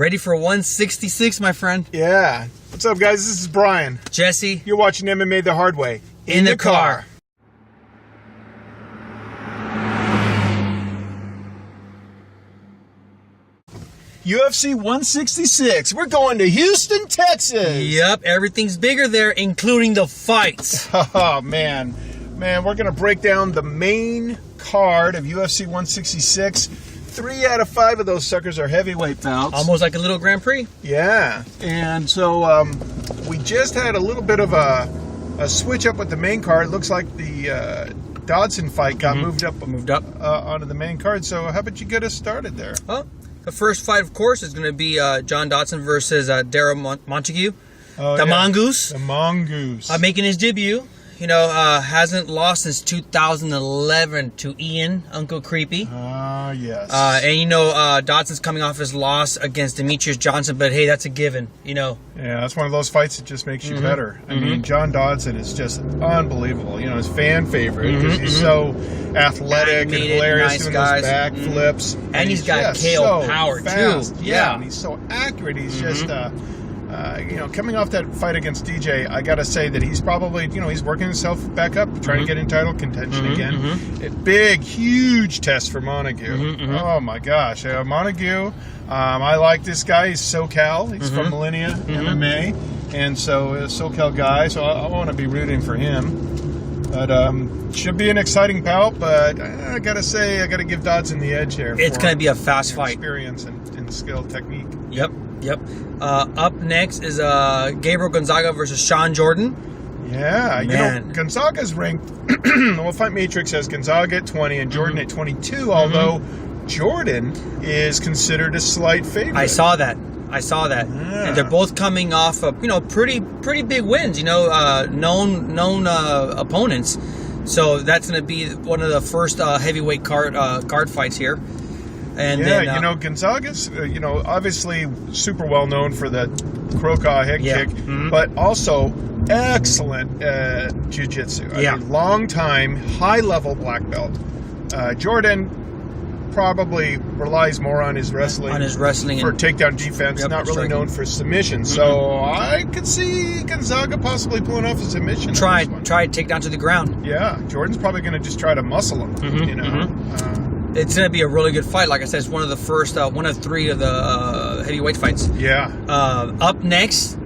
Ready for 166, my friend? Yeah. What's up, guys? This is Brian. Jesse. You're watching MMA the hard way. In the car. UFC 166. We're going to Houston, Texas. Yep, everything's bigger there, including the fights. Oh, man. Man, we're going to break down the main card of UFC 166. 3 out of 5 of those suckers are heavyweight bouts. Almost like a little Grand Prix. Yeah. And so we just had a little bit of a switch up with the main card. Looks like the Dodson fight got moved up onto the main card. So how about you get us started there? Well, the first fight, of course, is going to be John Dodson versus Darrell Montague. The Mongoose. The Mongoose. Making his debut. You know, hasn't lost since 2011 to Ian, Uncle Creepy. Yes. And, you know, Dodson's coming off his loss against Demetrius Johnson, but, hey, that's a given, you know. Yeah, that's one of those fights that just makes you better. I mean, John Dodson is just unbelievable. You know, his fan favorite because he's so athletic and hilarious, doing those backflips. And he's got KO power, fast. too. Yeah, and he's so accurate. He's just... you know, coming off that fight against DJ, I got to say that he's probably, you know, he's working himself back up, trying to get in title contention again. A big, huge test for Montague. Oh, my gosh. Montague, I like this guy. He's SoCal. He's from Millennia MMA. And so, a SoCal guy, so I want to be rooting for him. But should be an exciting bout, but I got to say, I got to give Dodson the edge here. It's going to be a fast fight. Experience and skill, technique. Yep. Up next is Gabriel Gonzaga versus Shawn Jordan. Yeah, you know, Gonzaga's ranked. Well, Fight Matrix has Gonzaga at 20 and Jordan at 22. Although Jordan is considered a slight favorite. I saw that. Yeah. And they're both coming off of, you know, pretty big wins. You know, known opponents. So that's going to be one of the first heavyweight card fights here. And then, you know, Gonzaga's, you know, obviously super well known for the Crocaw head kick, but also excellent jiu-jitsu. I mean, long time, high-level black belt. Jordan probably relies more on his wrestling. For takedown defense, not really known for submission. So I could see Gonzaga possibly pulling off a submission. Try takedown to the ground. Yeah, Jordan's probably going to just try to muscle him, you know. It's going to be a really good fight. Like I said, it's one of the first, one of 3 of the heavyweight fights. Yeah. Up next,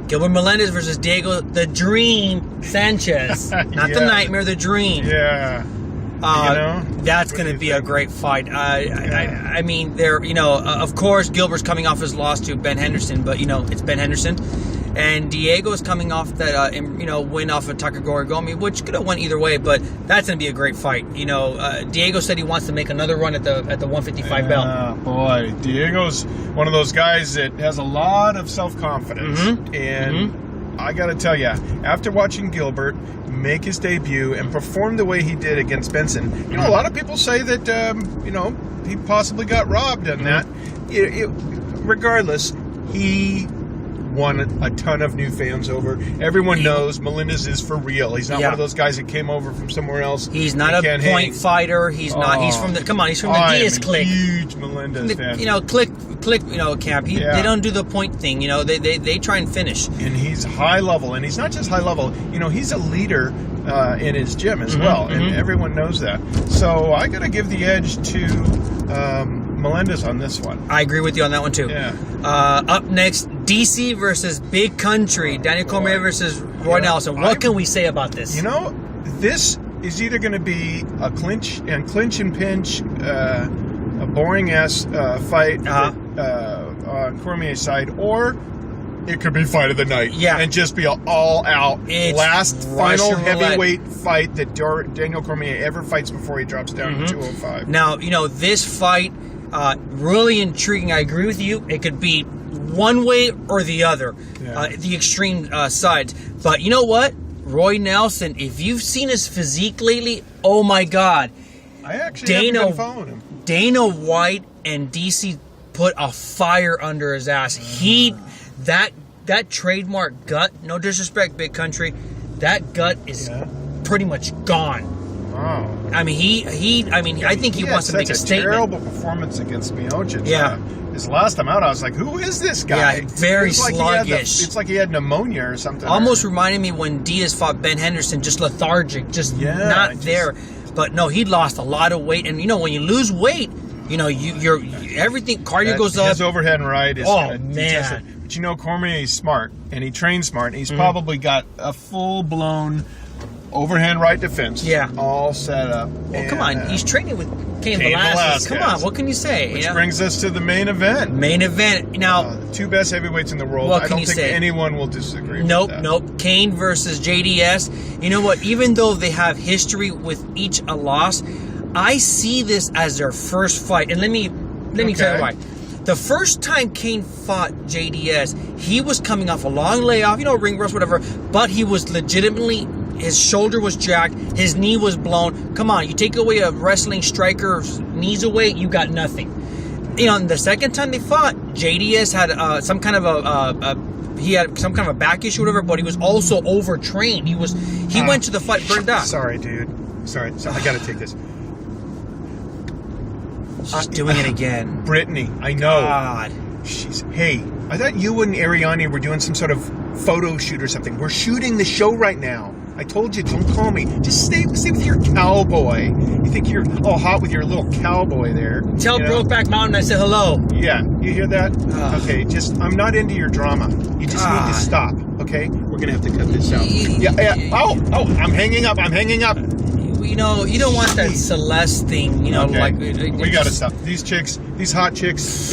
Gilbert Melendez versus Diego the Dream Sanchez. Not the Nightmare, the Dream. Yeah. You know, that's going to be a great fight. I mean, you know, of course, Gilbert's coming off his loss to Ben Henderson, but, you know, it's Ben Henderson. And Diego's coming off that, you know, win off of Tucker Gomi, which could have went either way, but that's going to be a great fight. You know, Diego said he wants to make another run at the 155 belt. Yeah, boy, Diego's one of those guys that has a lot of self-confidence. And I got to tell you, after watching Gilbert make his debut and perform the way he did against Benson, you know, a lot of people say that, you know, he possibly got robbed on that. Regardless, he won a ton of new fans over. Everyone knows Melendez is for real. He's not one of those guys that came over from somewhere else. He's not a point fighter. He's not. He's from the. Come on, he's from the Diaz clique. Huge Melendez fan. You know, click. You know, camp. They don't do the point thing. You know, they try and finish. And he's high level, and he's not just high level. You know, he's a leader in his gym as well, and everyone knows that. So I got to give the edge to Melendez on this one. I agree with you on that one too. Yeah. Up next, DC versus Big Country. Daniel Cormier versus Roy Nelson. What can we say about this? You know, this is either going to be a clinch and pinch, a boring ass fight on Cormier's side, or it could be fight of the night. Yeah. And just be an all-out final heavyweight fight that Daniel Cormier ever fights before he drops down to 205. Now, you know, this fight, really intriguing. I agree with you. It could be one way or the other, the extreme sides. But you know what? Roy Nelson, if you've seen his physique lately, oh my God. I actually haven't been following him. Dana White and DC put a fire under his ass. That trademark gut, no disrespect, Big Country, that gut is pretty much gone. Oh. I mean, I think he wants to make a statement. Terrible performance against Miocic. Yeah. His last time out, I was like, "Who is this guy?" Yeah, very sluggish. It's like he had pneumonia or something. Almost reminded me when Diaz fought Ben Henderson, just lethargic, not there. But no, he lost a lot of weight, and when you lose weight, you're everything cardio goes up. His overhead right is man. But Cormier is smart, and he trains smart, and he's probably got a full-blown overhand right defense. All set up. Well, come on, he's training with Cain Velasquez. Come on, what can you say? Which brings us to the main event. Now, the two best heavyweights in the world. What I can don't you think say? anyone will disagree. Nope. Cain versus JDS. You know what? Even though they have history with each a loss, I see this as their first fight. And let me tell you why. The first time Cain fought JDS, he was coming off a long layoff, ring rust, whatever, but he was legitimately, his shoulder was jacked, his knee was blown. Come on, you take away a wrestling striker's knees away, you got nothing. The second time they fought, JDS had some kind of he had some kind of a back issue, or whatever, but he was also overtrained. He went to the fight burned out. Sorry, dude. Sorry, I got to take this. She's doing it again. Brittany, I know. God. Hey, I thought you and Ariane were doing some sort of photo shoot or something. We're shooting the show right now. I told you, don't call me. Just stay with your cowboy. You think you're all hot with your little cowboy there. Tell Brokeback Mountain I said hello. Yeah, you hear that? Okay, I'm not into your drama. You just need to stop, okay? We're going to have to cut this out. Yeah. Oh, I'm hanging up. You don't want that Celeste thing, okay. We got to stop. These chicks, these hot chicks,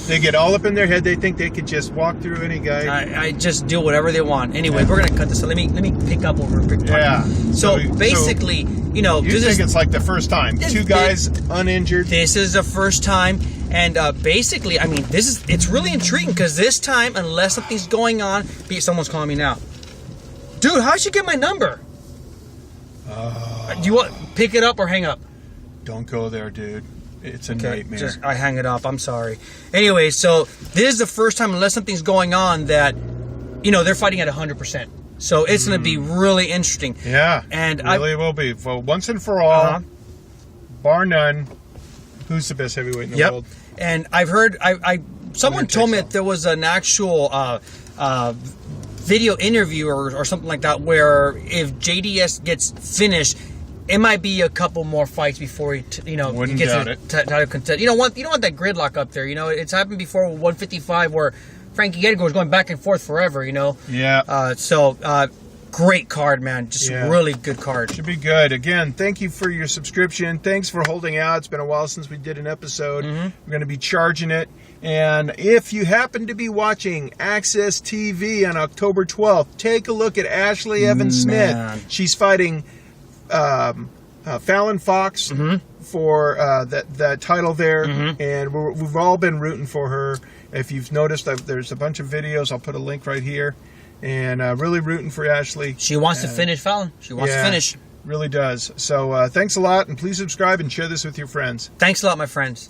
they get all up in their head. They think they could just walk through any guy. I just do whatever they want. Anyway, we're going to cut this. So let me pick up over a quick part. Yeah. So basically, you think it's like the first time. Two guys uninjured. This is the first time. And basically, it's really intriguing because this time, unless something's going on, someone's calling me now. Dude, how'd you get my number? Do you want pick it up or hang up? Don't go there, dude. It's a nightmare. I hang it up. I'm sorry. Anyway, so this is the first time, unless something's going on, that they're fighting at 100%. So it's going to be really interesting. Yeah, and really will be. Well, once and for all, bar none, who's the best heavyweight in the world? And I've heard, someone told me that there was an actual video interview or something like that, where if JDS gets finished, it might be a couple more fights before he gets a title contest. You don't want that gridlock up there. It's happened before with 155 where Frankie Edgar was going back and forth forever. Yeah. Great card, man. Just really good card. Should be good. Again, thank you for your subscription. Thanks for holding out. It's been a while since we did an episode. We're going to be charging it. And if you happen to be watching Access TV on October 12th, take a look at Ashley Evans-Smith. She's fighting Fallon Fox for that title there. And we've all been rooting for her. If you've noticed, there's a bunch of videos. I'll put a link right here. And really rooting for Ashley. She wants to finish Fallon. She wants to finish. Really does. So thanks a lot, and please subscribe and share this with your friends. Thanks a lot, my friends.